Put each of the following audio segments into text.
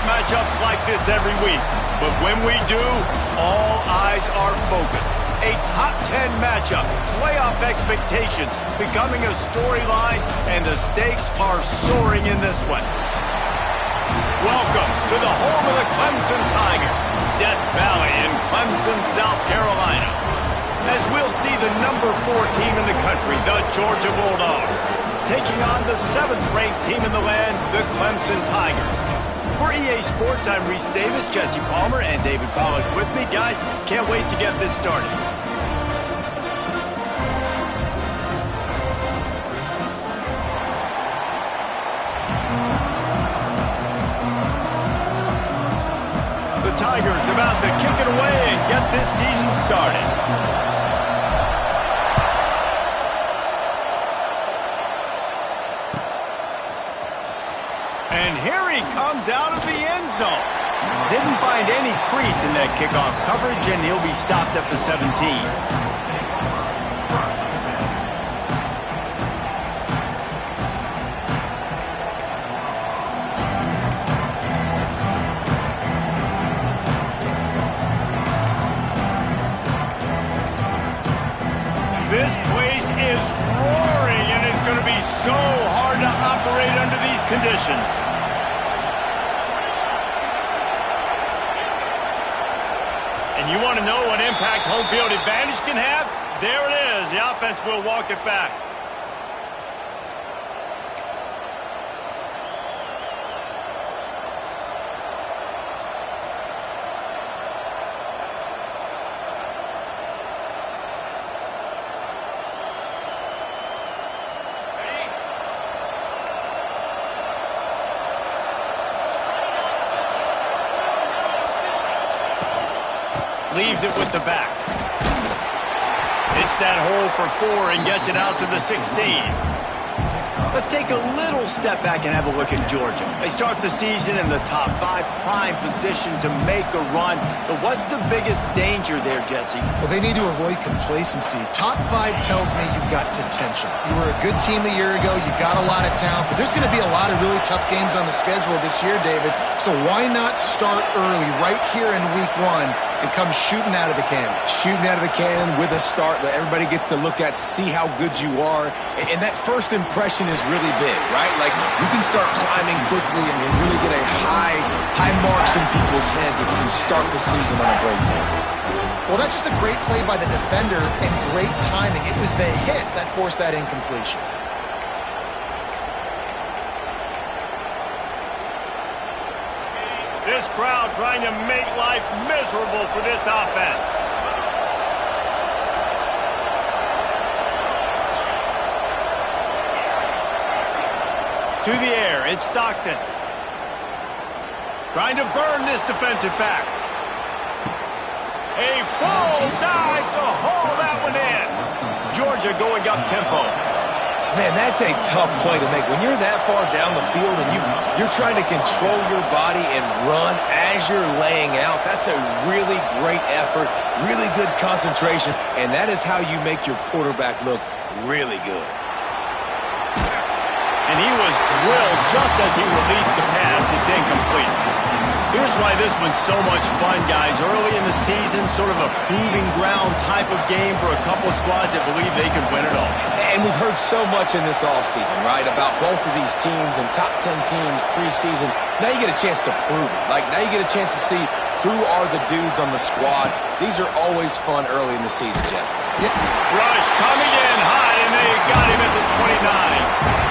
matchups like this every week. But when we do, all eyes are focused. A top 10 matchup, playoff expectations becoming a storyline, and the stakes are soaring in this one. Welcome to the home of the Clemson Tigers, Death Valley in Clemson, South Carolina. As we'll see the number 4 team in the country, the Georgia Bulldogs, taking on the 7th-ranked team in the land, the Clemson Tigers. For EA Sports, I'm Reese Davis, Jesse Palmer, and David Pollack with me. Guys, can't wait to get this started. The Tigers about to kick it away and get this season started. And here he comes out of the end zone. Didn't find any crease in that kickoff coverage, and he'll be stopped at the 17. This place is roaring, and it's going to be so hard to operate under these conditions. And you want to know what impact home field advantage can have? There it is. The offense will walk it back. Leaves it with the back. Hits that hole for 4 and gets it out to the 16. Let's take a little step back and have a look at Georgia. They start the season in the top 5, prime position to make a run. But what's the biggest danger there, Jesse? Well, they need to avoid complacency. Top 5 tells me you've got potential. You were a good team a year ago. You got a lot of talent. But there's going to be a lot of really tough games on the schedule this year, David. So why not start early right here in week 1 and come shooting out of the cannon? Shooting out of the cannon with a start that everybody gets to look at, see how good you are. And that first impression is really big, right? Like, you can start climbing quickly and really get a high marks in people's heads if you can start the season on a great day. Well, that's just a great play by the defender and great timing. It was the hit that forced that incompletion. This crowd trying to make life miserable for this offense. To the air, it's Stockton. Trying to burn this defensive back. A full dive to haul that one in. Georgia going up tempo. Man, that's a tough play to make. When you're that far down the field and you're trying to control your body and run as you're laying out, that's a really great effort, really good concentration, and that is how you make your quarterback look really good. And he was drilled just as he released the pass. It's incomplete. Here's why this was so much fun, guys. Early in the season, sort of a proving ground type of game for a couple squads that believe they could win it all. And we've heard so much in this offseason, right, about both of these teams and top 10 teams preseason. Now you get a chance to prove it. Like, now you get a chance to see who are the dudes on the squad. These are always fun early in the season, Jesse. Yep. Rush coming in high, and they got him at the 29.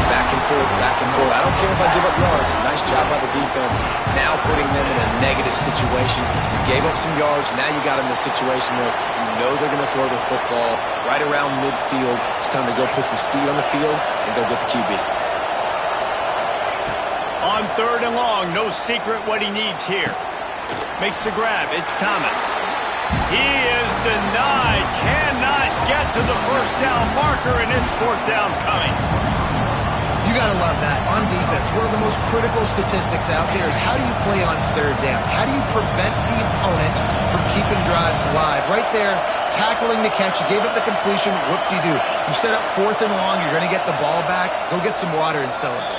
Back and forth, back and forth. I don't care if I give up yards. Nice job by the defense. Now putting them in a negative situation. You gave up some yards. Now you got them in a situation where you know they're going to throw the football right around midfield. It's time to go put some speed on the field and go get the QB. On 3rd and long, no secret what he needs here. Makes the grab. It's Thomas. He is denied. Cannot get to the first down marker, and it's 4th down coming. You got to love that. On defense, one of the most critical statistics out there is how do you play on 3rd down? How do you prevent the opponent from keeping drives alive? Right there, tackling the catch. You gave up the completion. Whoop-de-doo. You set up 4th and long. You're going to get the ball back. Go get some water and celebrate.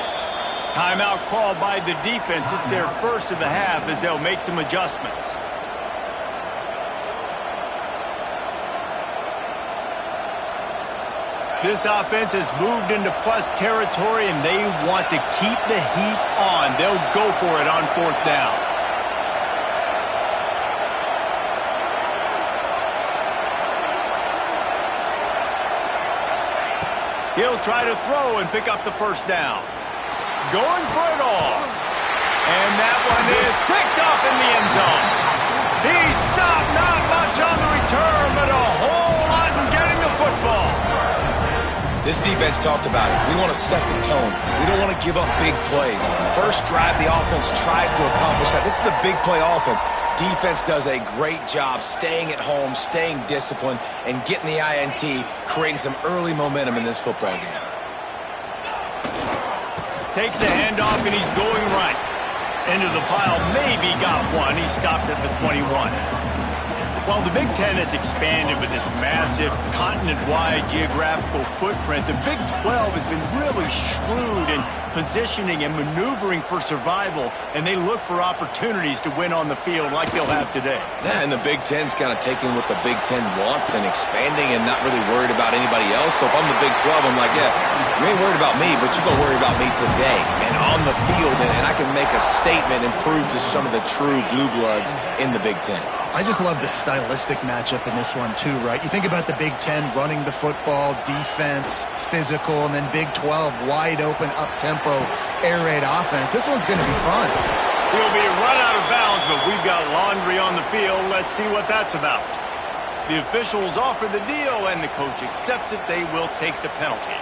Timeout called by the defense. It's their first of the half as they'll make some adjustments. This offense has moved into plus territory, and they want to keep the heat on. They'll go for it on 4th down. He'll try to throw and pick up the 1st down. Going for it all. And that one is picked off in the end zone. He stopped, not much on the return, but a whole lot in getting the football. This defense talked about it. We want to set the tone. We don't want to give up big plays. First drive, the offense tries to accomplish that. This is a big play offense. Defense does a great job staying at home, staying disciplined, and getting the INT, creating some early momentum in this football game. Takes the handoff, and he's going right. Into the pile, maybe got one. He stopped at the 21. While the Big Ten has expanded with this massive continent-wide geographical footprint, the Big 12 has been really shrewd in positioning and maneuvering for survival, and they look for opportunities to win on the field like they'll have today. Yeah, and the Big Ten's kind of taking what the Big Ten wants and expanding and not really worried about anybody else. So if I'm the Big 12, I'm like, yeah, you ain't worried about me, but you're going to worry about me today and on the field, and I can make a statement and prove to some of the true blue bloods in the Big Ten. I just love the stylistic matchup in this one, too, right? You think about the Big Ten running the football, defense, physical, and then Big 12, wide open, up-tempo, air raid offense. This one's going to be fun. He'll be run out of bounds, but we've got laundry on the field. Let's see what that's about. The officials offer the deal, and the coach accepts it. They will take the penalty.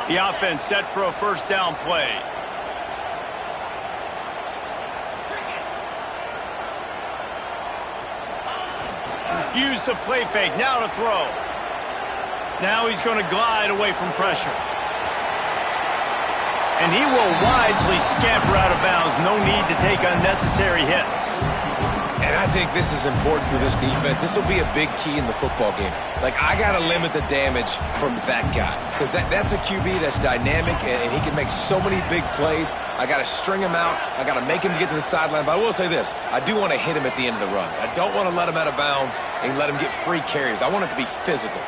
The offense set for a 1st down play. Use the play fake. Now to throw. Now he's going to glide away from pressure. And he will wisely scamper out of bounds. No need to take unnecessary hits. And I think this is important for this defense. This will be a big key in the football game. Like, I got to limit the damage from that guy. Because that's a QB that's dynamic, and he can make so many big plays. I got to string him out. I got to make him get to the sideline. But I will say this. I do want to hit him at the end of the runs. I don't want to let him out of bounds and let him get free carries. I want it to be physical.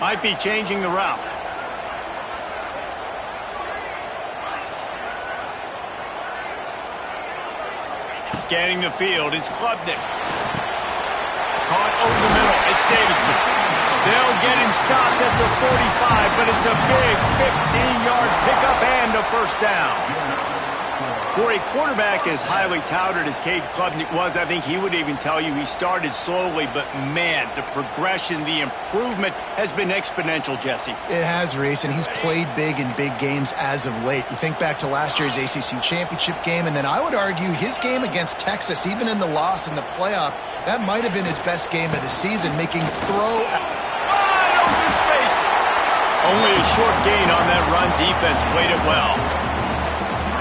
Might be changing the route. Scanning the field, it's Klubnik. Caught over the middle, it's Davidson. They'll get him stopped at the 45, but it's a big 15-yard pickup and a 1st down. For a quarterback as highly touted as Cade Klubnik was, I think he would even tell you he started slowly, but man, the progression, the improvement has been exponential, Jesse. It has, Reese, and he's played big in big games as of late. You think back to last year's ACC championship game, and then I would argue his game against Texas, even in the loss in the playoff, that might have been his best game of the season, making throw wide open spaces. Only a short gain on that run. Defense played it well.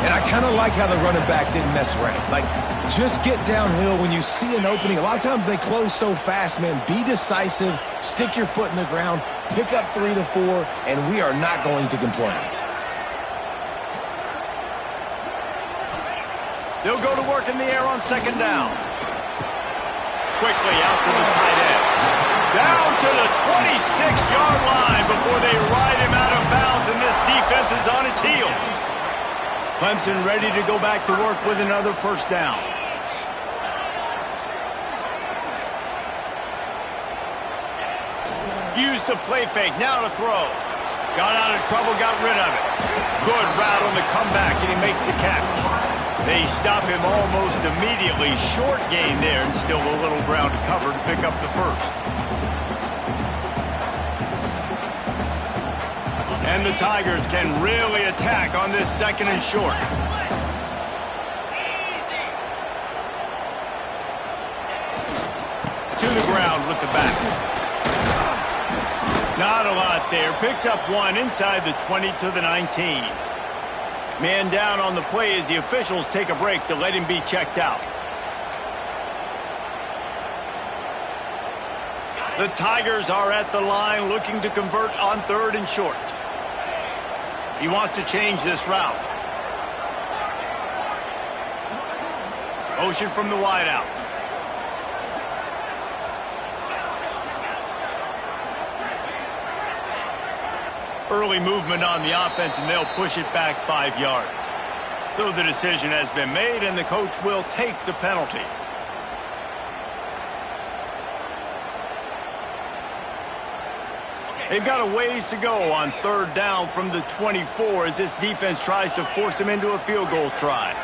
And I kind of like how the running back didn't mess around. Like, just get downhill when you see an opening. A lot of times they close so fast, man. Be decisive, stick your foot in the ground, pick up 3 to 4, and we are not going to complain. They'll go to work in the air on 2nd down. Quickly out to the tight end. Down to the 26-yard line before they ride him out of bounds, and this defense is on its heels. Clemson ready to go back to work with another 1st down. Used the play fake, now to throw. Got out of trouble, got rid of it. Good route on the comeback, and he makes the catch. They stop him almost immediately. Short gain there, and still a little ground to cover to pick up the 1st. And the Tigers can really attack on this 2nd and short. To the ground with the back. Not a lot there. Picks up 1 inside the 20 to the 19. Man down on the play as the officials take a break to let him be checked out. The Tigers are at the line looking to convert on 3rd and short. He wants to change this route. Motion from the wideout. Early movement on the offense, and they'll push it back 5 yards. So the decision has been made, and the coach will take the penalty. They've got a ways to go on 3rd down from the 24 as this defense tries to force them into a field goal try.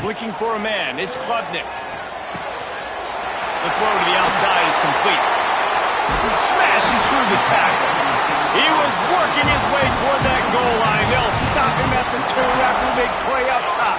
Looking for a man, it's Klubnik. The throw to the outside is complete. Smashes through the tackle. He was working his way toward that goal line. They'll stop him at the 2 after the big play up top.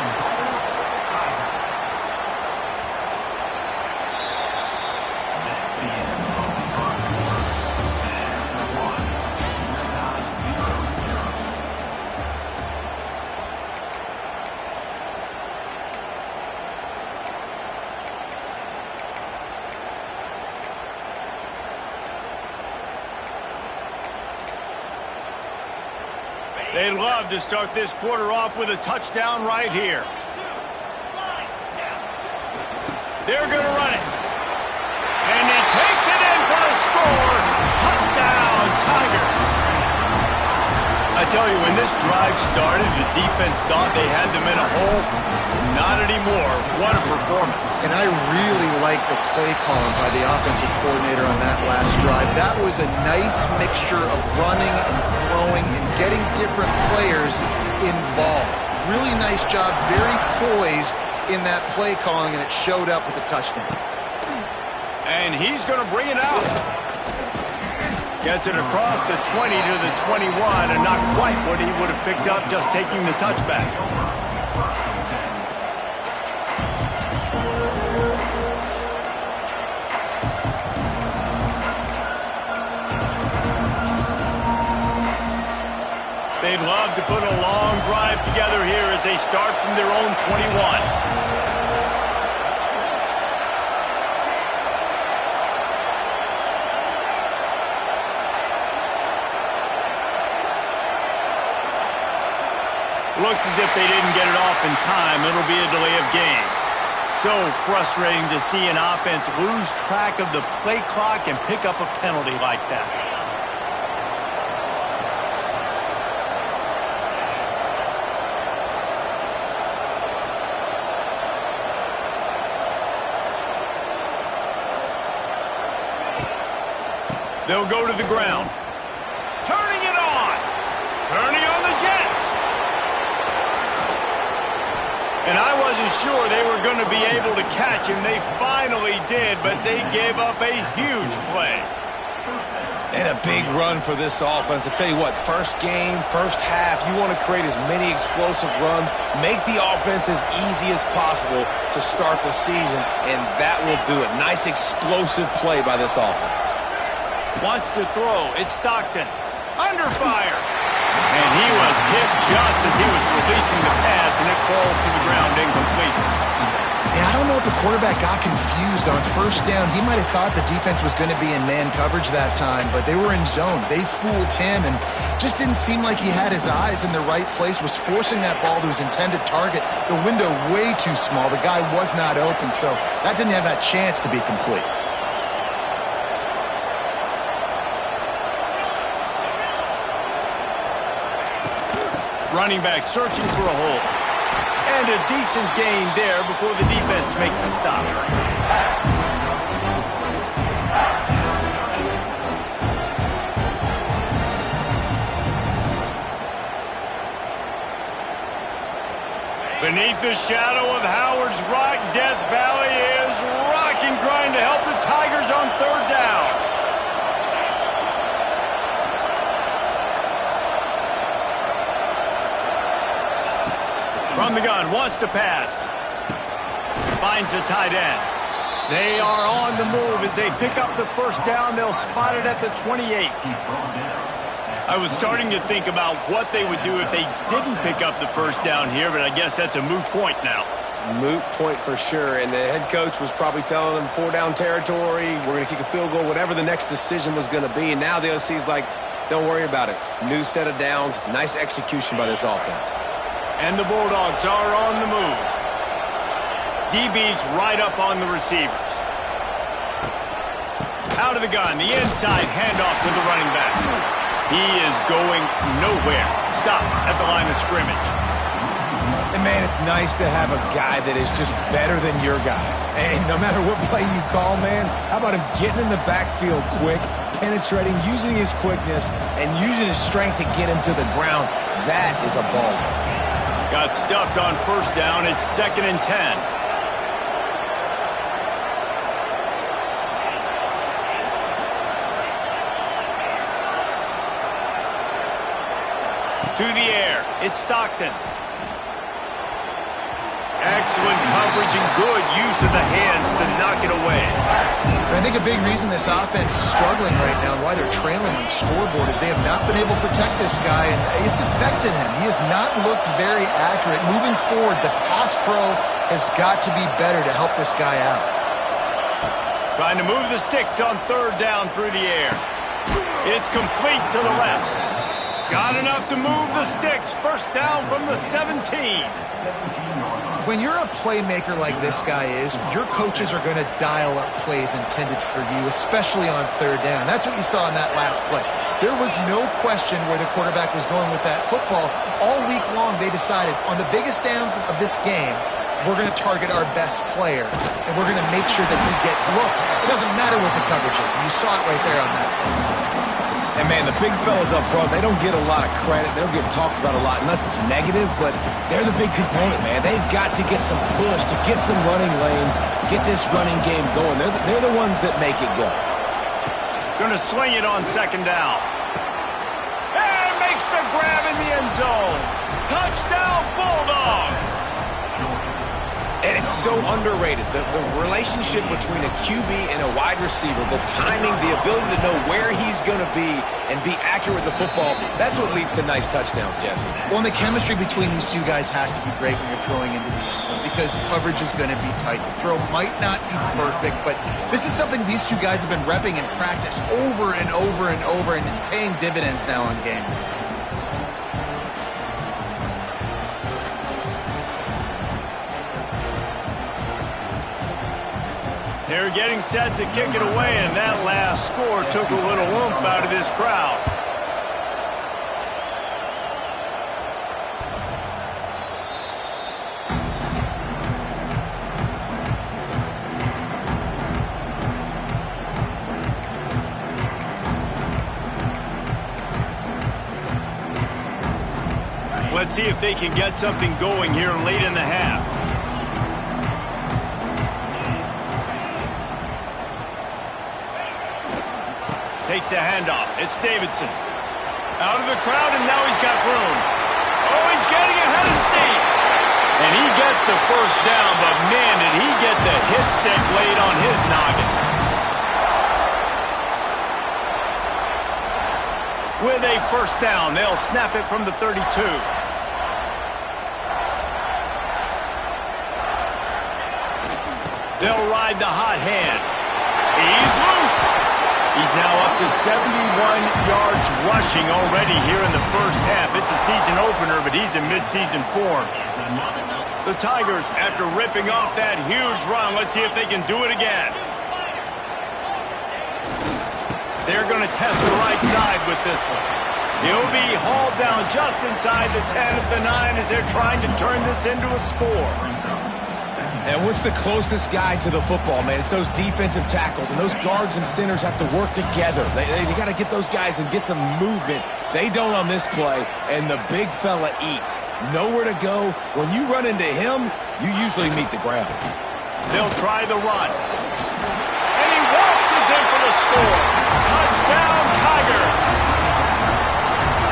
They'd love to start this quarter off with a touchdown right here. They're going to run it. And he takes it in for the score. Touchdown, Tigers. I tell you, when this drive started, the defense thought they had them in a hole. Not anymore. What a performance. And I really like the play calling by the offensive coordinator on that last drive. That was a nice mixture of running and throwing and getting different players involved. Really nice job, very poised in that play calling, and it showed up with a touchdown. And he's going to bring it out. Gets it across the 20 to the 21, and not quite what he would have picked up just taking the touchback. They'd love to put a long drive together here as they start from their own 21. Looks as if they didn't get it off in time. It'll be a delay of game. So frustrating to see an offense lose track of the play clock and pick up a penalty like that. They'll go to the ground. Turning it on. Turning on the Jets. And I wasn't sure they were going to be able to catch him. They finally did, but they gave up a huge play. And a big run for this offense. I tell you what, first game, first half, you want to create as many explosive runs, make the offense as easy as possible to start the season, and that will do it. Nice explosive play by this offense. Wants to throw. It's Stockton. Under fire. And he was hit just as he was releasing the pass, and it falls to the ground incomplete. Yeah, I don't know if the quarterback got confused on first down. He might have thought the defense was going to be in man coverage that time, but they were in zone. They fooled him and just didn't seem like he had his eyes in the right place, was forcing that ball to his intended target. The window way too small. The guy was not open, so that didn't have that chance to be complete. Running back searching for a hole. And a decent gain there before the defense makes the stop. Beneath the shadow of Howard's Rock, Death Valley is rocking, trying to help the Tigers on third down. From the gun, wants to pass. Finds the tight end. They are on the move as they pick up the first down. They'll spot it at the 28. I was starting to think about what they would do if they didn't pick up the first down here, but I guess that's a moot point now. Moot point for sure, and the head coach was probably telling them 4-down territory, we're going to kick a field goal, whatever the next decision was going to be, and now the OC's like, don't worry about it. New set of downs, nice execution by this offense. And the Bulldogs are on the move. DB's right up on the receivers. Out of the gun, the inside handoff to the running back. He is going nowhere. Stop at the line of scrimmage. And, man, it's nice to have a guy that is just better than your guys. And no matter what play you call, man, how about him getting in the backfield quick, penetrating, using his quickness, and using his strength to get him to the ground? That is a ball. Got stuffed on first down. It's 2nd and 10. To the air, it's Stockton. Excellent coverage and good use of the hands to knock it away. I think a big reason this offense is struggling right now and why they're trailing on the scoreboard is they have not been able to protect this guy, and it's affected him. He has not looked very accurate. Moving forward, the pass pro has got to be better to help this guy out. Trying to move the sticks on 3rd down through the air. It's complete to the left. Got enough to move the sticks. First down from the 17. When you're a playmaker like this guy is, your coaches are going to dial up plays intended for you, especially on 3rd down. That's what you saw in that last play. There was no question where the quarterback was going with that football. All week long, they decided on the biggest downs of this game, we're going to target our best player, and we're going to make sure that he gets looks. It doesn't matter what the coverage is, and you saw it right there on that play. And, man, the big fellas up front, they don't get a lot of credit. They don't get talked about a lot unless it's negative, but they're the big component, man. They've got to get some push, to get some running lanes, get this running game going. They're the ones that make it go. Going to swing it on 2nd down. And makes the grab in the end zone. Touchdown, Bulldogs. And it's so underrated. The relationship between a QB and a wide receiver, the timing, the ability to know where he's going to be and be accurate with the football, that's what leads to nice touchdowns, Jesse. Well, and the chemistry between these two guys has to be great when you're throwing into the end zone because coverage is going to be tight. The throw might not be perfect, but this is something these two guys have been repping in practice over and over and over, and it's paying dividends now on game day. They're getting set to kick it away, and that last score took a little oomph out of this crowd. Let's see if they can get something going here late in the half. Takes the handoff. It's Davidson. Out of the crowd, and now he's got room. Oh, he's getting ahead of steam. And he gets the first down, but man, did he get the hit stick laid on his noggin. With a first down, they'll snap it from the 32. They'll ride the hot hand. He's loose. He's now up to 71 yards rushing already here in the first half. It's a season opener, but he's in midseason form. The Tigers, after ripping off that huge run, let's see if they can do it again. They're going to test the right side with this one. He'll be hauled down just inside the 10 at the 9 as they're trying to turn this into a score. And what's the closest guy to the football, man? It's those defensive tackles, and those guards and centers have to work together. They got to get those guys and get some movement. They don't on this play, and the big fella eats. Nowhere to go. When you run into him, you usually meet the ground. They'll try the run. And he waltzes in for the score. Touchdown, Tiger.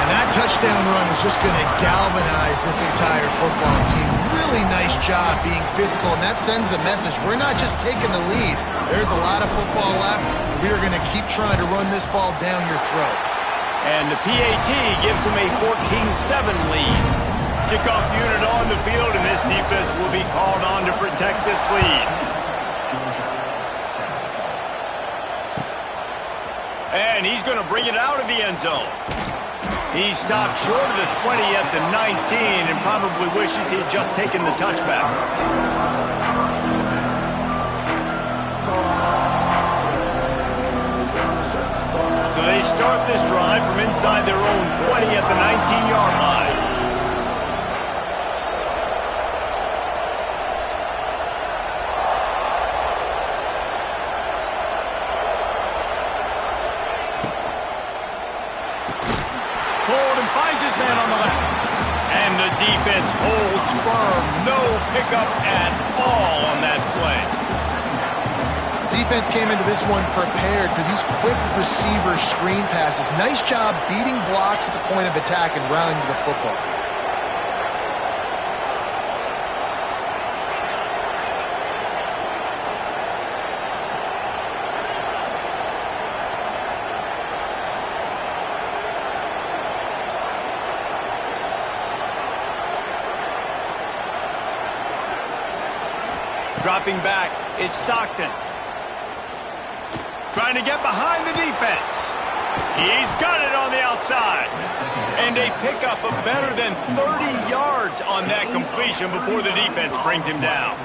And that touchdown run is just going to galvanize this entire football team. Really nice job being physical, and that sends a message. We're not just taking the lead. There's a lot of football left. We are going to keep trying to run this ball down your throat. And the PAT gives them a 14-7 lead. Kickoff unit on the field, and this defense will be called on to protect this lead. And he's going to bring it out of the end zone. He stopped short of the 20 at the 19 and probably wishes he had just taken the touchback. So they start this drive from inside their own 20 at the 19-yard line. Finds his man on the left. And the defense holds firm. No pickup at all on that play. Defense came into this one prepared for these quick receiver screen passes. Nice job beating blocks at the point of attack and rallying to the football. Dropping back, it's Stockton. Trying to get behind the defense. He's got it on the outside. And a pickup of better than 30 yards on that completion before the defense brings him down.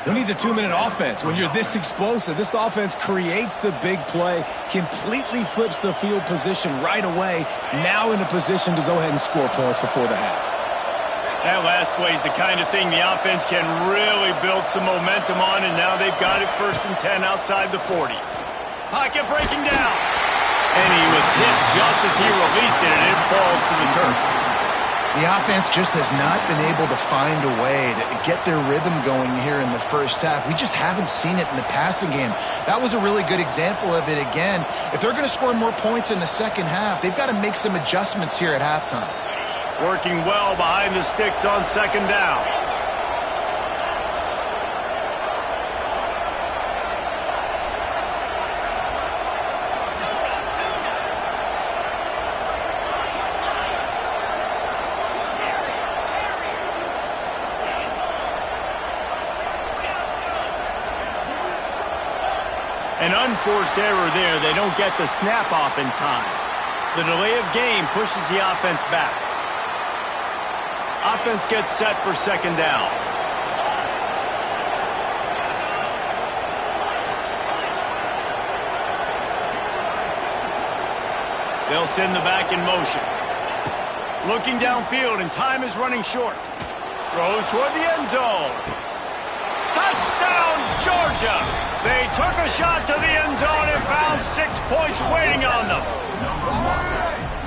Who needs a 2-minute offense when you're this explosive? This offense creates the big play, completely flips the field position right away, now in a position to go ahead and score points before the half. That last play is the kind of thing the offense can really build some momentum on, and now they've got it 1st and 10 outside the 40. Pocket breaking down. And he was hit just as he released it, and it falls to the turf. The offense just has not been able to find a way to get their rhythm going here in the first half. We just haven't seen it in the passing game. That was a really good example of it again. If they're going to score more points in the second half, they've got to make some adjustments here at halftime. Working well behind the sticks on 2nd down. An unforced error there. They don't get the snap off in time. The delay of game pushes the offense back. Offense gets set for 2nd down. They'll send the back in motion. Looking downfield, and time is running short. Throws toward the end zone. Touchdown, Georgia! They took a shot to the end zone and found 6 points waiting on them.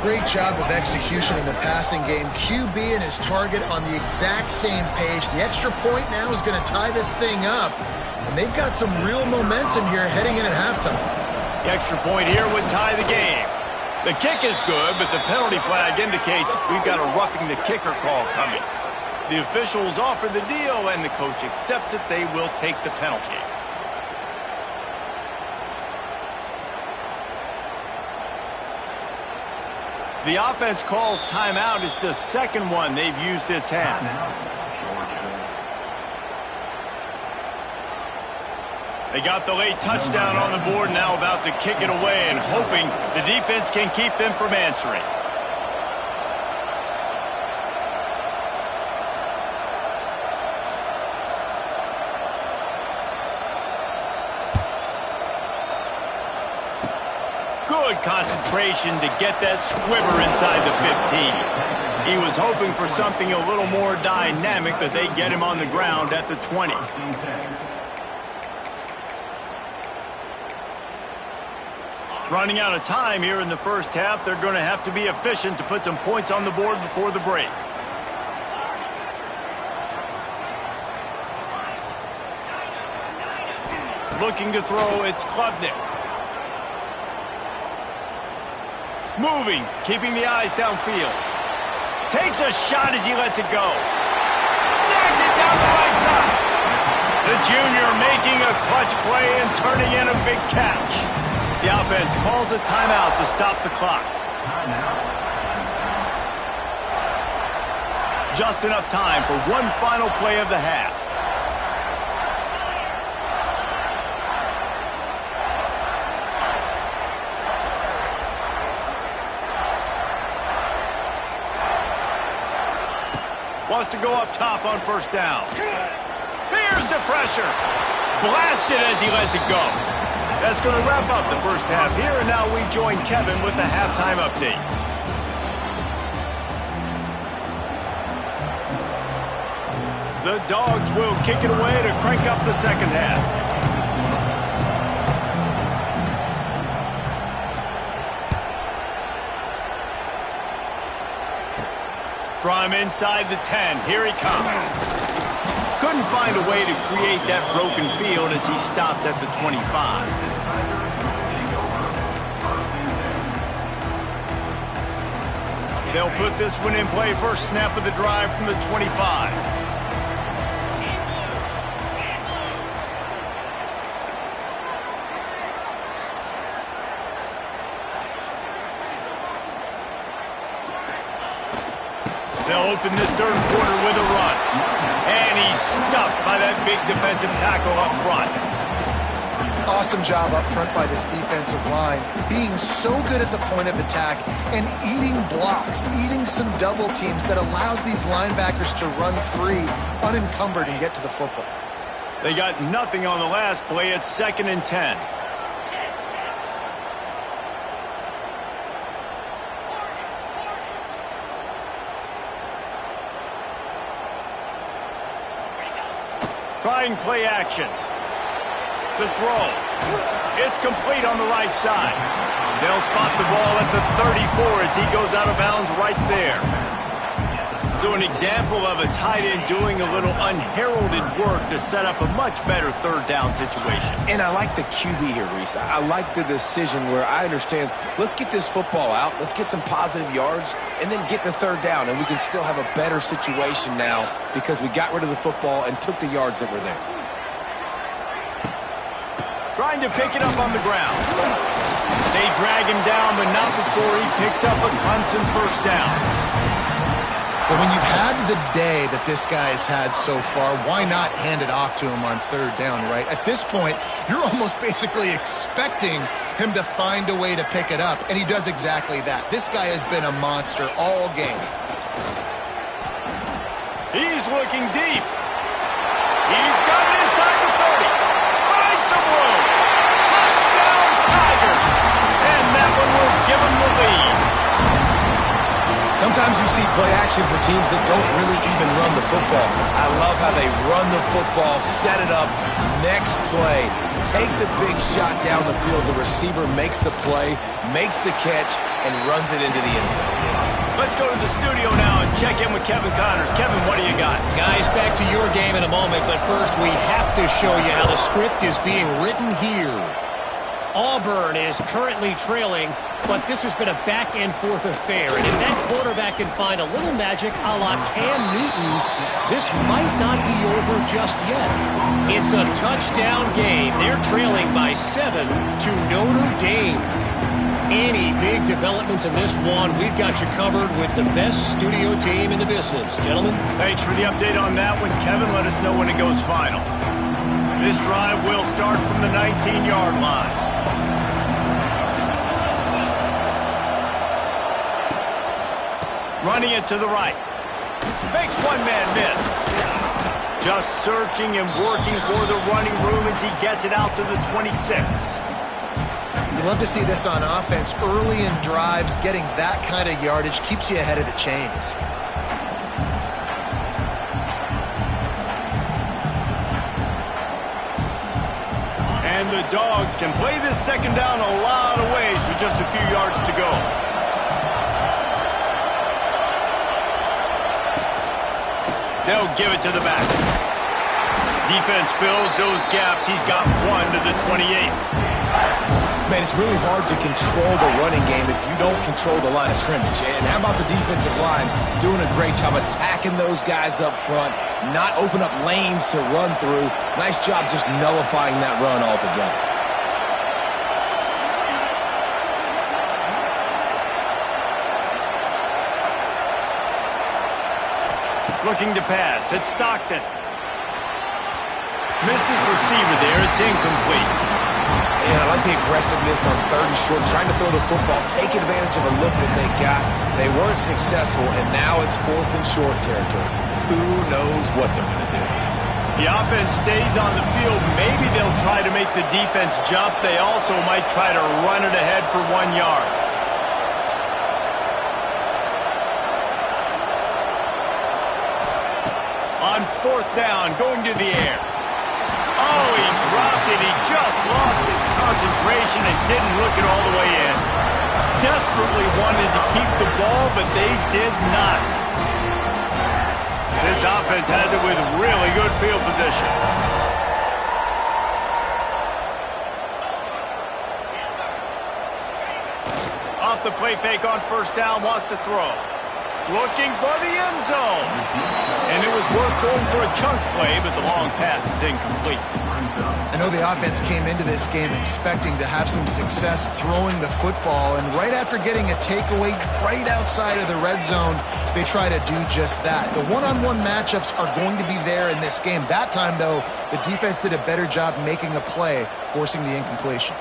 Great job of execution in the passing game. QB and his target on the exact same page. The extra point now is going to tie this thing up. And they've got some real momentum here heading in at halftime. The extra point here would tie the game. The kick is good, but the penalty flag indicates we've got a roughing the kicker call coming. The officials offer the deal, and the coach accepts it. They will take the penalty. The offense calls timeout. It's the second one they've used this half. They got the late touchdown on the board, now about to kick it away and hoping the defense can keep them from answering. Good concentration to get that squibber inside the 15. He was hoping for something a little more dynamic, but they get him on the ground at the 20. Running out of time here in the first half, they're going to have to be efficient to put some points on the board before the break. Looking to throw, it's Klubnik. Moving, keeping the eyes downfield. Takes a shot as he lets it go. Snags it down the right side. The junior making a clutch play and turning in a big catch. The offense calls a timeout to stop the clock. Just enough time for one final play of the half. Wants to go up top on first down. Here's the pressure. Blasted as he lets it go. That's going to wrap up the first half here, and now we join Kevin with the halftime update. The Dogs will kick it away to crank up the second half. From inside the 10, here he comes. Couldn't find a way to create that broken field as he stopped at the 25. They'll put this one in play first snap of the drive from the 25. They'll open this third quarter with a run. And he's stuffed by that big defensive tackle up front. Awesome job up front by this defensive line, being so good at the point of attack and eating blocks, eating some double teams that allows these linebackers to run free, unencumbered, and get to the football. They got nothing on the last play. It's 2nd and 10. Trying play action. The throw. It's complete on the right side. They'll spot the ball at the 34 as he goes out of bounds right there. So an example of a tight end doing a little unheralded work to set up a much better third down situation. And I like the QB here, Reese. I like the decision where I understand, let's get this football out, let's get some positive yards, and then get to third down, and we can still have a better situation now because we got rid of the football and took the yards that were there. Trying to pick it up on the ground. They drag him down, but not before he picks up a Clemson first down. But when you've had the day that this guy's had so far, why not hand it off to him on third down, right? At this point, you're almost basically expecting him to find a way to pick it up, and he does exactly that. This guy has been a monster all game. He's looking deep. He's got it inside the 30. Finds some room. Touchdown, Tigers. And that one will give him the lead. Sometimes you see play action for teams that don't really even run the football. I love how they run the football, set it up, next play, take the big shot down the field. The receiver makes the play, makes the catch, and runs it into the end zone. Let's go to the studio now and check in with Kevin Connors. Kevin, what do you got? Guys, back to your game in a moment, but first we have to show you how the script is being written here. Auburn is currently trailing, but this has been a back-and-forth affair. And if that quarterback can find a little magic a la Cam Newton, this might not be over just yet. It's a touchdown game. They're trailing by 7 to Notre Dame. Any big developments in this one, we've got you covered with the best studio team in the business. Gentlemen. Thanks for the update on that one, Kevin. Let us know when it goes final. This drive will start from the 19-yard line. Running it to the right. Makes one man miss. Just searching and working for the running room as he gets it out to the 26. You love to see this on offense. Early in drives, getting that kind of yardage keeps you ahead of the chains. And the Dogs can play this second down a lot of ways with just a few yards to go. They'll give it to the back. Defense fills those gaps. He's got one to the 28. Man, it's really hard to control the running game if you don't control the line of scrimmage. And how about the defensive line doing a great job attacking those guys up front, not open up lanes to run through. Nice job just nullifying that run altogether. Looking to pass. It's Stockton. Missed his receiver there. It's incomplete. Yeah, I like the aggressiveness on 3rd and short, trying to throw the football, take advantage of a look that they got. They weren't successful, and now it's 4th and short territory. Who knows what they're going to do? The offense stays on the field. Maybe they'll try to make the defense jump. They also might try to run it ahead for 1 yard. On 4th down, going to the air. Oh, he dropped it. He just lost his concentration and didn't look it all the way in. Desperately wanted to keep the ball, but they did not. This offense has it with really good field position. Off the play fake on 1st down, wants to throw. Looking for the end zone. And it was worth going for a chunk play, but the long pass is incomplete. I know the offense came into this game expecting to have some success throwing the football, and right after getting a takeaway right outside of the red zone, they try to do just that. The one-on-one matchups are going to be there in this game. That time, though, the defense did a better job making a play, forcing the incompletion.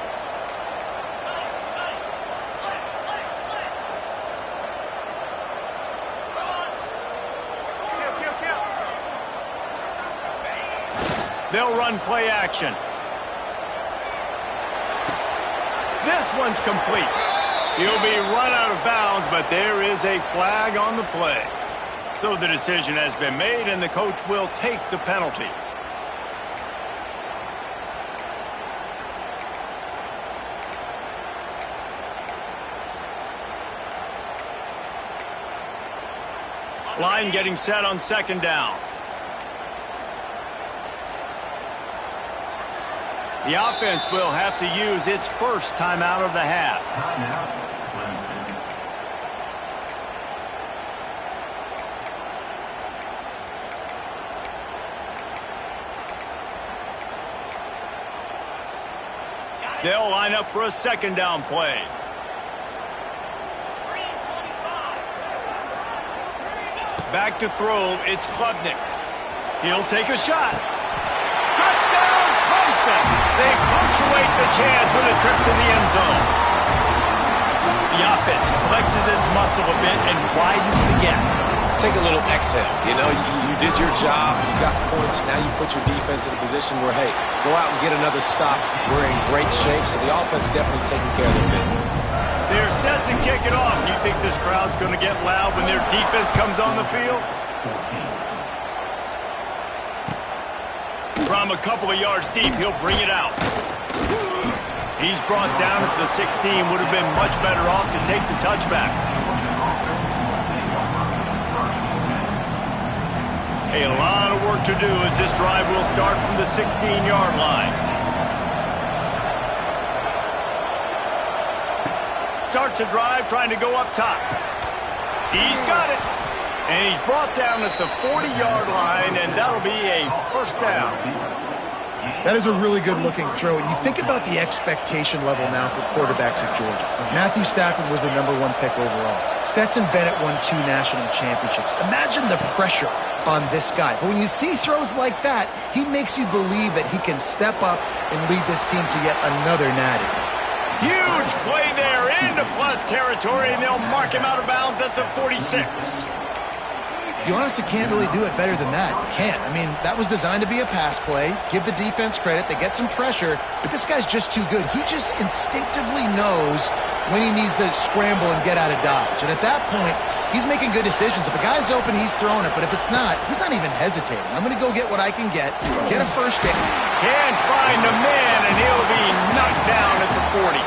They'll run play action. This one's complete. He'll be run out of bounds, but there is a flag on the play. So the decision has been made, and the coach will take the penalty. Line getting set on 2nd down. The offense will have to use its first timeout of the half. They'll line up for a 2nd down play. Back to throw, it's Klubnik. He'll take a shot. Touchdown, Clemson! They punctuate the chance with a trip to the end zone. The offense flexes its muscle a bit and widens the gap. Take a little exhale. You know, you did your job. You got points. Now you put your defense in a position where, hey, go out and get another stop. We're in great shape, so the offense definitely taking care of their business. They're set to kick it off. You think this crowd's going to get loud when their defense comes on the field? From a couple of yards deep, he'll bring it out. He's brought down at the 16. Would have been much better off to take the touchback. A lot of work to do as this drive will start from the 16-yard line. Starts a drive trying to go up top. He's got it. And he's brought down at the 40-yard line, and that'll be a 1st down. That is a really good-looking throw. And you think about the expectation level now for quarterbacks at Georgia. Matthew Stafford was the #1 pick overall. Stetson Bennett won 2 national championships. Imagine the pressure on this guy. But when you see throws like that, he makes you believe that he can step up and lead this team to yet another natty. Huge play there into plus territory, and they'll mark him out of bounds at the 46. You honestly can't really do it better than that. You can't. I mean, that was designed to be a pass play. Give the defense credit. They get some pressure, but this guy's just too good. He just instinctively knows when he needs to scramble and get out of dodge. And at that point, he's making good decisions. If a guy's open, he's throwing it. But if it's not, he's not even hesitating. I'm going to go get what I can get a first down. Can't find a man, and he'll be knocked down at the 40.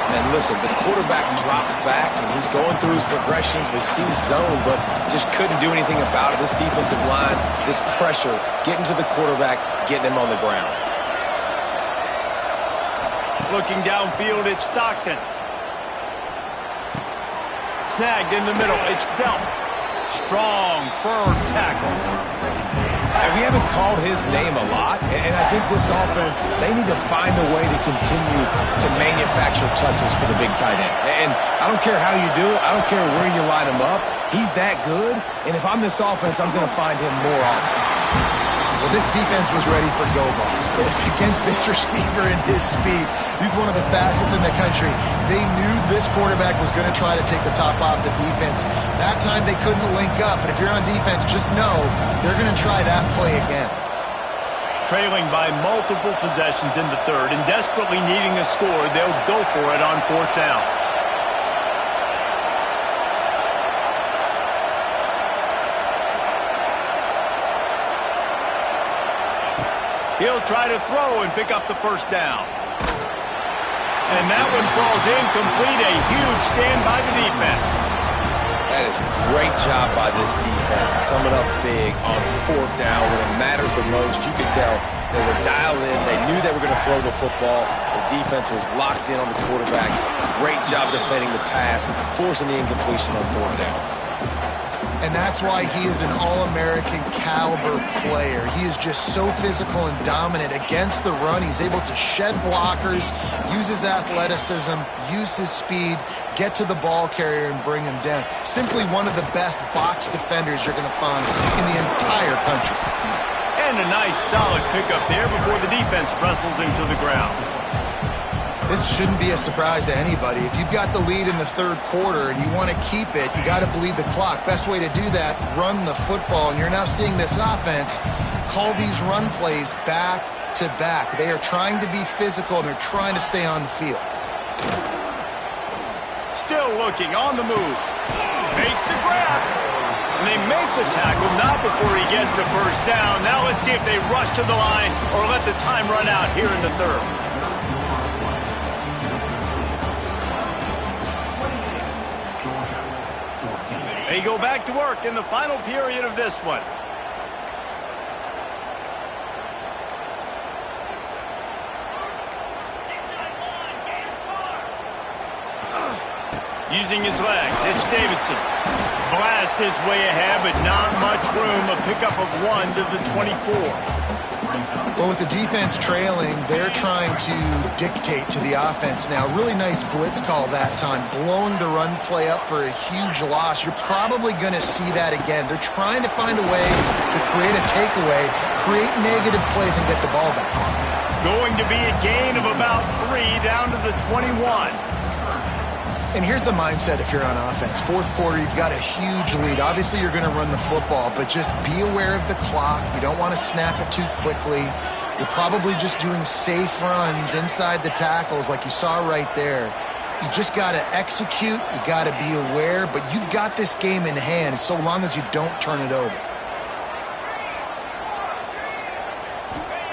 And listen, the quarterback drops back, and he's going through his progressions, but sees zone, but just couldn't do anything about it. This defensive line, this pressure, getting to the quarterback, getting him on the ground. Looking downfield, it's Stockton. Snagged in the middle, it's Delp. Strong, firm tackle. And we haven't called his name a lot, and I think this offense, they need to find a way to continue to manufacture touches for the big tight end. And I don't care how you do it. I don't care where you line him up. He's that good, and if I'm this offense, I'm going to find him more often. Well, this defense was ready for go balls. Against this receiver and his speed, he's one of the fastest in the country. They knew this quarterback was going to try to take the top off the defense. That time they couldn't link up, and if you're on defense, just know they're going to try that play again. Trailing by multiple possessions in the third and desperately needing a score, they'll go for it on fourth down. He'll try to throw and pick up the first down. And that one falls incomplete. A huge stand by the defense. That is a great job by this defense, coming up big on fourth down when it matters the most. You could tell they were dialed in. They knew they were going to throw the football. The defense was locked in on the quarterback. Great job defending the pass, forcing the incompletion on fourth down. And that's why he is an All-American caliber player. He is just so physical and dominant against the run. He's able to shed blockers, use his athleticism, use his speed, get to the ball carrier and bring him down. Simply one of the best box defenders you're going to find in the entire country. And a nice solid pickup there before the defense wrestles him to the ground. This shouldn't be a surprise to anybody. If you've got the lead in the third quarter and you want to keep it, you got to bleed the clock. Best way to do that, run the football. And you're now seeing this offense call these run plays back to back. They are trying to be physical and they're trying to stay on the field. Still looking on the move. Makes the grab. And they make the tackle, not before he gets the first down. Now let's see if they rush to the line or let the time run out here in the third. They go back to work in the final period of this one. Using his legs, it's Davidson. Blast his way ahead, but not much room. A pickup of 1 to the 24. Well, with the defense trailing, they're trying to dictate to the offense now. Really nice blitz call that time. Blowing the run play up for a huge loss. You're probably going to see that again. They're trying to find a way to create a takeaway, create negative plays, and get the ball back. Going to be a gain of about 3 down to the 21. And here's the mindset if you're on offense. Fourth quarter, you've got a huge lead. Obviously, you're going to run the football, but just be aware of the clock. You don't want to snap it too quickly. You're probably just doing safe runs inside the tackles like you saw right there. You just got to execute. You got to be aware, but you've got this game in hand so long as you don't turn it over.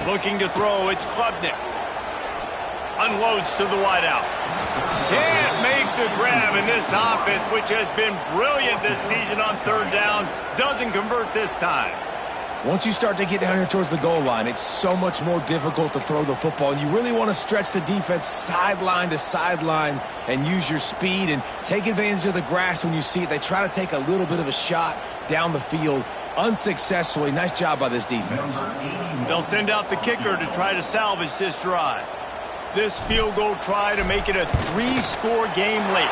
Looking to throw, it's Klubnik. Unloads to the wideout. Can't make the grab, in this offense, which has been brilliant this season on third down, doesn't convert this time. Once you start to get down here towards the goal line, it's so much more difficult to throw the football. And you really want to stretch the defense sideline to sideline and use your speed and take advantage of the grass when you see it. They try to take a little bit of a shot down the field unsuccessfully. Nice job by this defense. They'll send out the kicker to try to salvage this drive. This field goal try to make it a 3-score game late.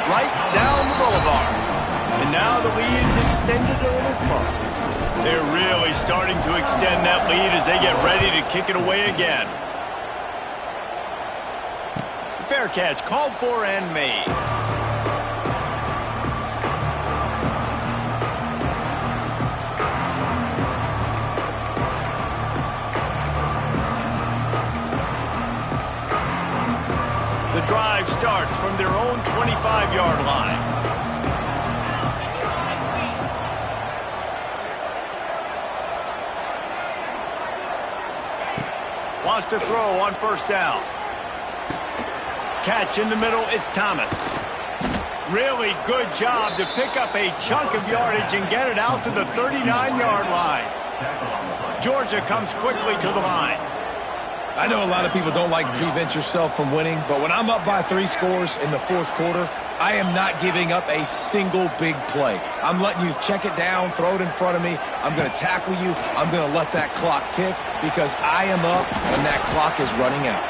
Right down the boulevard. And now the lead is extended a little further. They're really starting to extend that lead as they get ready to kick it away again. Fair catch called for and made. The drive starts from their own 25-yard line. Wants to throw on first down. Catch in the middle, it's Thomas. Really good job to pick up a chunk of yardage and get it out to the 39-yard line. Georgia comes quickly to the line. I know a lot of people don't like to prevent yourself from winning, but when I'm up by 3 scores in the fourth quarter, I am not giving up a single big play. I'm letting you check it down, throw it in front of me. I'm going to tackle you. I'm going to let that clock tick because I am up and that clock is running out.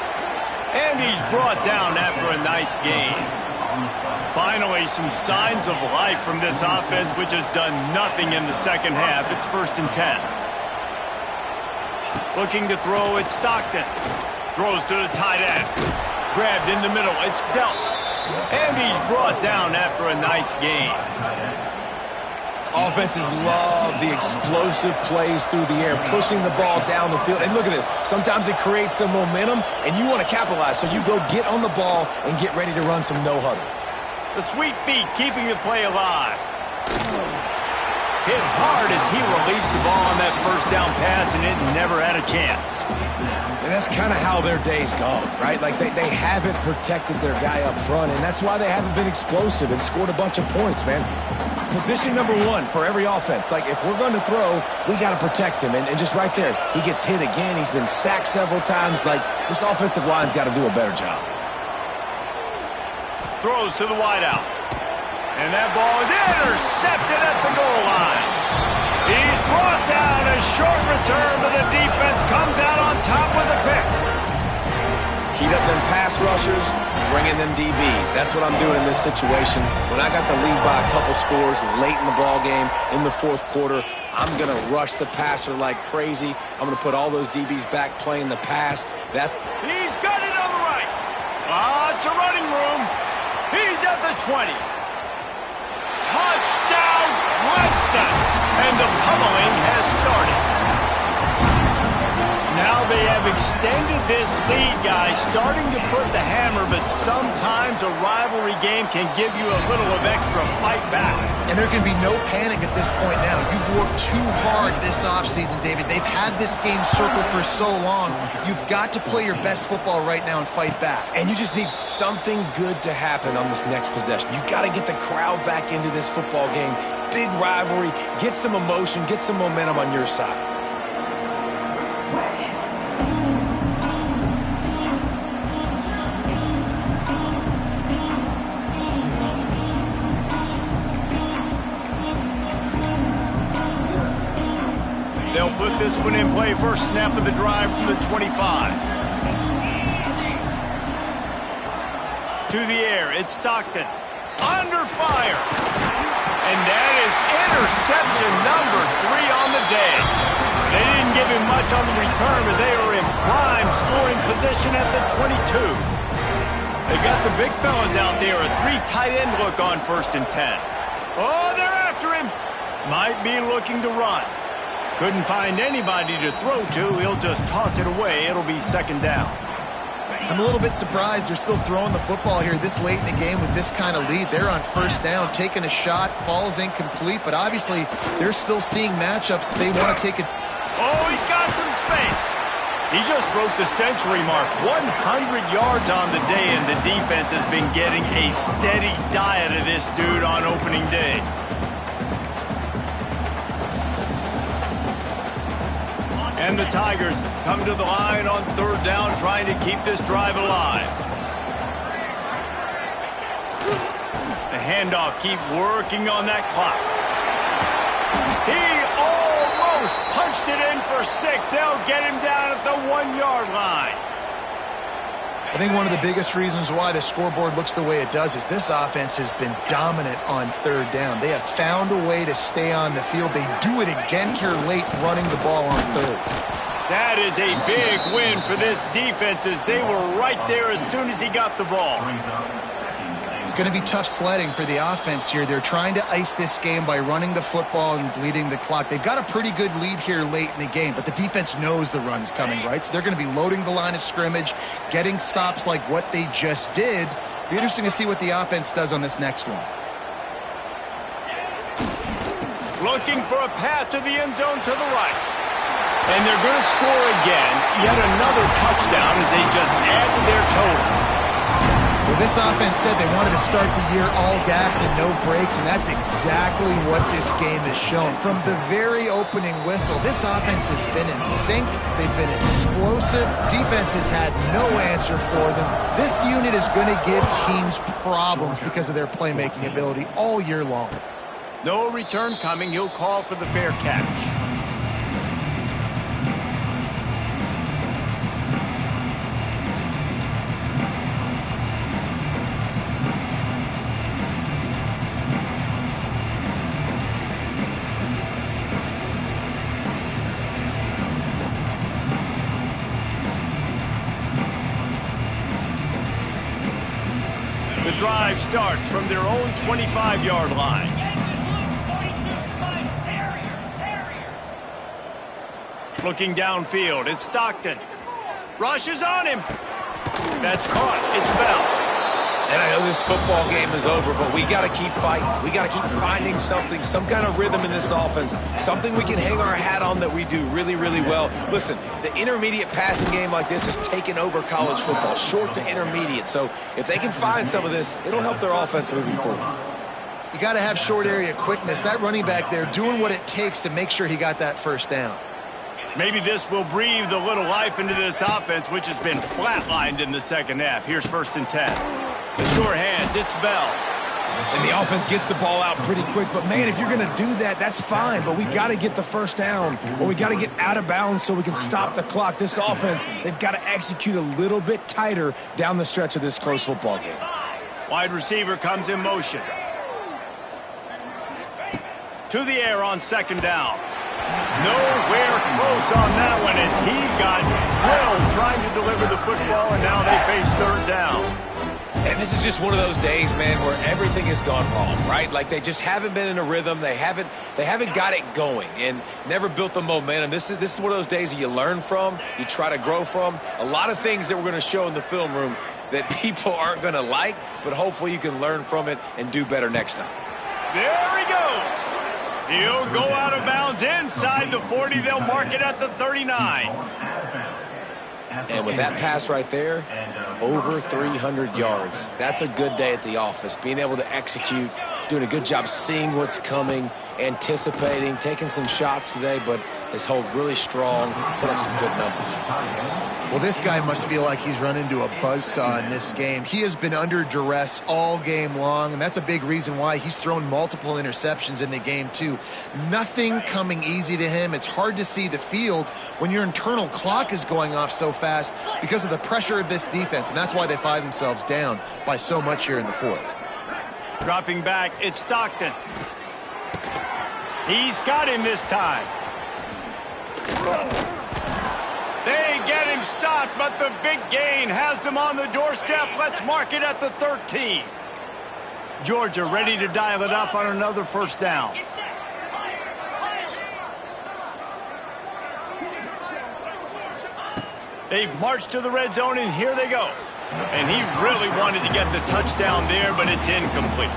And he's brought down after a nice gain. Finally, some signs of life from this offense, which has done nothing in the second half. It's 1st and 10. Looking to throw, it's Stockton. Throws to the tight end. Grabbed in the middle, it's dealt. And he's brought down after a nice gain. Offenses love the explosive plays through the air, pushing the ball down the field. And look at this. Sometimes it creates some momentum, and you want to capitalize. So you go get on the ball and get ready to run some no-huddle. The sweet feet keeping the play alive. Hit hard as he released the ball on that first down pass, and it never had a chance. And that's kind of how their day's gone, right? Like they haven't protected their guy up front, and that's why they haven't been explosive and scored a bunch of points, man. Position number 1 for every offense. Like, if we're going to throw, we got to protect him. And just right there, he gets hit again. He's been sacked several times. Like, this offensive line's got to do a better job. Throws to the wideout. And that ball is intercepted at the goal line. He's brought down. A short return, but the defense comes out on top with a pick. Heat up them pass rushers, bringing them DBs. That's what I'm doing in this situation. When I got the lead by a couple scores late in the ball game, in the fourth quarter, I'm going to rush the passer like crazy. I'm going to put all those DBs back playing the pass. He's got it on the right. It's a running room. He's at the 20. Touchdown, Clemson! And the pummeling has started. Now they have extended this lead, guys, starting to put the hammer, but sometimes a rivalry game can give you a little of extra fight back. And there can be no panic at this point now. You've worked too hard this offseason, David. They've had this game circled for so long. You've got to play your best football right now and fight back. And you just need something good to happen on this next possession. You got to get the crowd back into this football game. Big rivalry. Get some emotion. Get some momentum on your side. They'll put this one in play. First snap of the drive from the 25. To the air, it's Stockton. Under fire. And that is interception number 3 on the day. They didn't give him much on the return, but they are in prime scoring position at the 22. They got the big fellas out there. A 3 tight end look on 1st and 10. Oh, they're after him. Might be looking to run. Couldn't find anybody to throw to. He'll just toss it away. It'll be 2nd down. I'm a little bit surprised they're still throwing the football here this late in the game with this kind of lead. They're on 1st down, taking a shot, falls incomplete, but obviously they're still seeing matchups that they want to take it. Oh, he's got some space. He just broke the century mark. 100 yards on the day, and the defense has been getting a steady diet of this dude on opening day. And the Tigers come to the line on 3rd down, trying to keep this drive alive. The handoff, keep working on that clock. He almost punched it in for 6. They'll get him down at the 1-yard line. I think one of the biggest reasons why the scoreboard looks the way it does is this offense has been dominant on 3rd down. They have found a way to stay on the field. They do it again here late, running the ball on 3rd. That is a big win for this defense, as they were right there as soon as he got the ball. It's going to be tough sledding for the offense here. They're trying to ice this game by running the football and bleeding the clock. They've got a pretty good lead here late in the game, but the defense knows the run's coming, right? So they're going to be loading the line of scrimmage, getting stops like what they just did. It'll be interesting to see what the offense does on this next one. Looking for a path to the end zone to the right. And they're going to score again. Yet another touchdown as they just add to their total. Well, This offense said they wanted to start the year all gas and no brakes, and that's exactly what this game has shown. From the very opening whistle, this offense has been in sync. They've been explosive. Defense has had no answer for them. This unit is going to give teams problems because of their playmaking ability all year long. No return coming. He'll call for the fair catch. The drive starts from their own 25-yard line. Looking downfield, it's Stockton. Rushes on him. That's caught. It's Bell. And I know this football game is over, but we got to keep fighting. We got to keep finding something, some kind of rhythm in this offense, something we can hang our hat on that we do really, really well. Listen, the intermediate passing game like this has taken over college football, short to intermediate. So if they can find some of this, it'll help their offense moving forward. You got to have short area quickness. That running back there doing what it takes to make sure he got that first down. Maybe this will breathe a little life into this offense, which has been flatlined in the second half. Here's 1st and 10. The sure hands, it's Bell. And the offense gets the ball out pretty quick. But, man, if you're going to do that, that's fine. But we got to get the first down, or we got to get out of bounds so we can stop the clock. This offense, they've got to execute a little bit tighter down the stretch of this close football game. Wide receiver comes in motion. To the air on 2nd down. Nowhere close on that one as he got drilled trying to deliver the football, and now they face 3rd down. And this is just one of those days, man, where everything has gone wrong, right? Like they just haven't been in a rhythm. They haven't got it going and never built the momentum. This is one of those days that you learn from, you try to grow from. A lot of things that we're going to show in the film room that people aren't going to like, but hopefully you can learn from it and do better next time. There he goes. He'll go out of bounds inside the 40. They'll mark it at the 39. And with that pass right there, over 300 yards. That's a good day at the office. Being able to execute, doing a good job seeing what's coming, anticipating, taking some shots today, but his hold really strong, put up some good numbers. Well, this guy must feel like he's run into a buzzsaw in this game. He has been under duress all game long, and that's a big reason why he's thrown multiple interceptions in the game, too. Nothing coming easy to him. It's hard to see the field when your internal clock is going off so fast because of the pressure of this defense, and that's why they find themselves down by so much here in the 4th. Dropping back, it's Stockton. He's got him this time. They get him stopped, but the big gain has them on the doorstep. Let's mark it at the 13. Georgia ready to dial it up on another 1st down. They've marched to the red zone, and here they go. And he really wanted to get the touchdown there, but it's incomplete.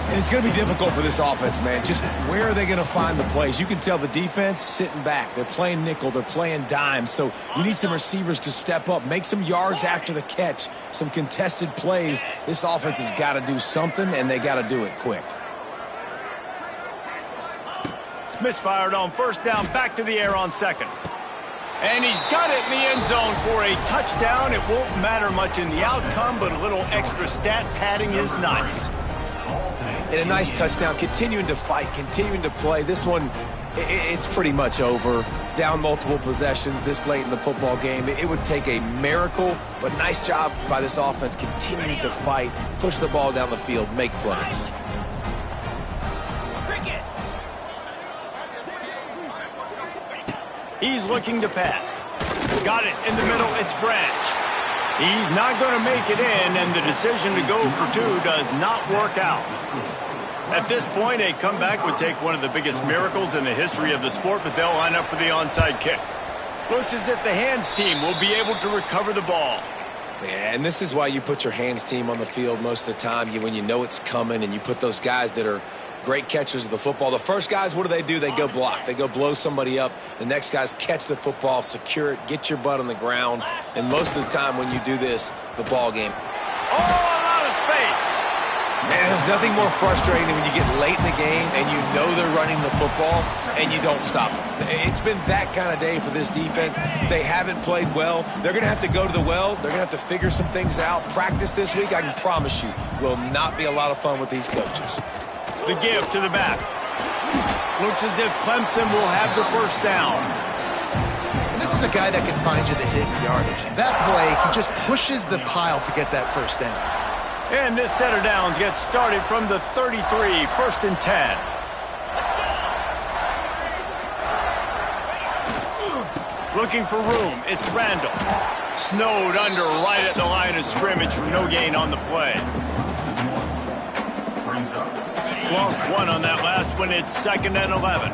And it's going to be difficult for this offense, man. Just where are they going to find the plays? You can tell the defense sitting back. They're playing nickel. They're playing dime. So you need some receivers to step up, make some yards after the catch, some contested plays. This offense has got to do something, and they got to do it quick. Misfired on 1st down, back to the air on 2nd. And he's got it in the end zone for a touchdown. It won't matter much in the outcome, but a little extra stat padding is nice. And a nice touchdown, continuing to fight, continuing to play. This one, it's pretty much over. Down multiple possessions this late in the football game. It would take a miracle, but nice job by this offense continuing to fight, push the ball down the field, make plays. He's looking to pass. Got it in the middle, it's Branch. He's not going to make it in, and the decision to go for 2 does not work out. At this point, a comeback would take one of the biggest miracles in the history of the sport, but they'll line up for the onside kick. Looks as if the hands team will be able to recover the ball. Yeah, and this is why you put your hands team on the field most of the time, when you know it's coming, and you put those guys that are great catchers of the football. The first guys, what do? They go block. They go blow somebody up. The next guys catch the football, secure it, get your butt on the ground. And most of the time when you do this, the ball game. Oh, space. Man, there's nothing more frustrating than when you get late in the game and you know they're running the football and you don't stop them. It's been that kind of day for this defense. They haven't played well. They're going to have to go to the well. They're going to have to figure some things out. Practice this week, I can promise you, will not be a lot of fun with these coaches. The give to the back. Looks as if Clemson will have the first down. And this is a guy that can find you the hidden yardage. That play, he just pushes the pile to get that first down. And this set of downs gets started from the 33, 1st and 10. Looking for room, it's Randall. Snowed under right at the line of scrimmage for no gain on the play. Lost one on that last one, it's 2nd and 11.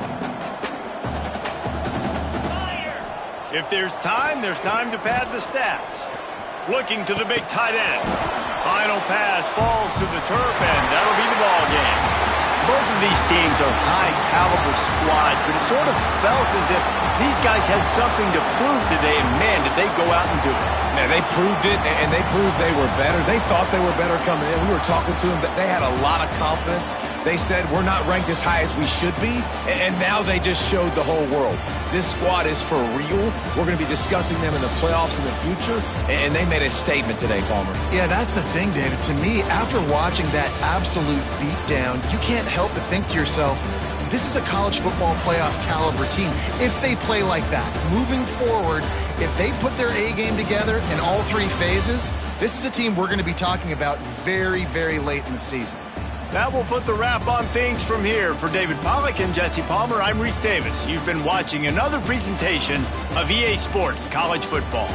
If there's time to pad the stats. Looking to the big tight end. Final pass falls to the turf, and that'll be the ball game. Both of these teams are high-caliber squads, but it sort of felt as if these guys had something to prove today, and man, did they go out and do it. Man, they proved it, and they proved they were better. They thought they were better coming in. We were talking to them, but they had a lot of confidence. They said, we're not ranked as high as we should be, and now they just showed the whole world. This squad is for real. We're going to be discussing them in the playoffs in the future, and they made a statement today, Palmer. Yeah, that's the thing, David. To me, after watching that absolute beatdown, you can't help but think to yourself, this is a college football playoff caliber team. If they play like that, moving forward, if they put their A game together in all three phases, this is a team we're going to be talking about very, very late in the season. That will put the wrap on things from here. For David Pollack and Jesse Palmer, I'm Reese Davis. You've been watching another presentation of EA Sports College Football.